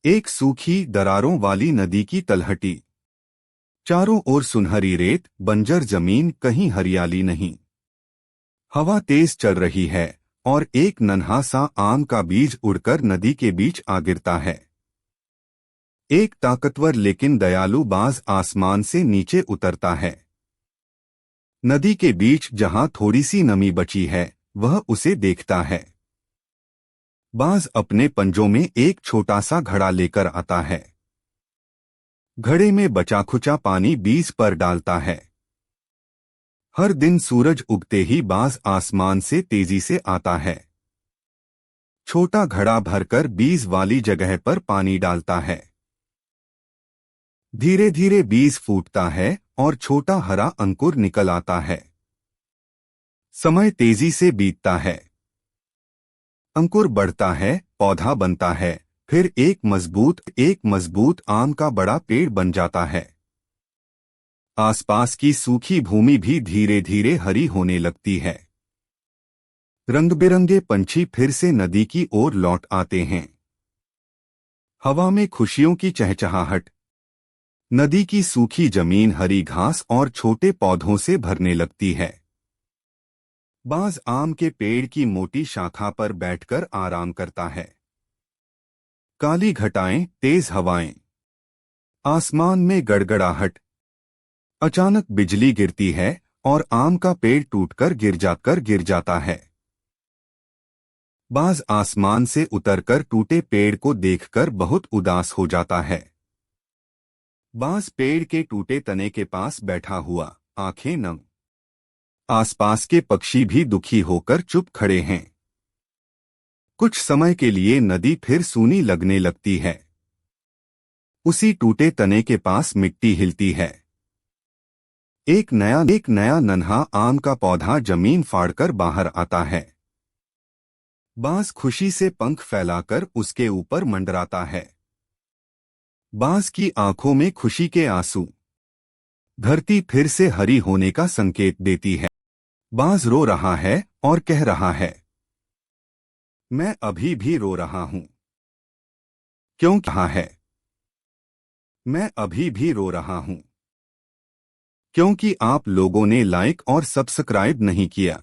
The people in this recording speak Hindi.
एक सूखी दरारों वाली नदी की तलहटी। चारों ओर सुनहरी रेत, बंजर जमीन, कहीं हरियाली नहीं। हवा तेज चल रही है और एक नन्हा सा आम का बीज उड़कर नदी के बीच आ गिरता है। एक ताकतवर लेकिन दयालु बाज आसमान से नीचे उतरता है। नदी के बीच जहां थोड़ी सी नमी बची है, वह उसे देखता है। बाज अपने पंजों में एक छोटा सा घड़ा लेकर आता है। घड़े में बचा खुचा पानी बीज पर डालता है। हर दिन सूरज उगते ही बाज आसमान से तेजी से आता है। छोटा घड़ा भरकर बीज वाली जगह पर पानी डालता है। धीरे धीरे बीज फूटता है और छोटा हरा अंकुर निकल आता है। समय तेजी से बीतता है। अंकुर बढ़ता है, पौधा बनता है, फिर एक मजबूत आम का बड़ा पेड़ बन जाता है। आसपास की सूखी भूमि भी धीरे धीरे हरी होने लगती है। रंग बिरंगे पंछी फिर से नदी की ओर लौट आते हैं। हवा में खुशियों की चहचहाहट। नदी की सूखी जमीन हरी घास और छोटे पौधों से भरने लगती है। बाज आम के पेड़ की मोटी शाखा पर बैठकर आराम करता है। काली घटाएं, तेज हवाएं, आसमान में गड़गड़ाहट। अचानक बिजली गिरती है और आम का पेड़ टूटकर गिर जाता है। बाज आसमान से उतरकर टूटे पेड़ को देखकर बहुत उदास हो जाता है। बाज पेड़ के टूटे तने के पास बैठा हुआ, आंखें नम। आसपास के पक्षी भी दुखी होकर चुप खड़े हैं। कुछ समय के लिए नदी फिर सूनी लगने लगती है। उसी टूटे तने के पास मिट्टी हिलती है। एक नया नन्हा आम का पौधा जमीन फाड़कर बाहर आता है। बाज खुशी से पंख फैलाकर उसके ऊपर मंडराता है। बाज की आंखों में खुशी के आंसू। धरती फिर से हरी होने का संकेत देती है। बाज रो रहा है और कह रहा है, मैं अभी भी रो रहा हूं। क्यों कहा है? मैं अभी भी रो रहा हूं क्योंकि आप लोगों ने लाइक और सब्सक्राइब नहीं किया।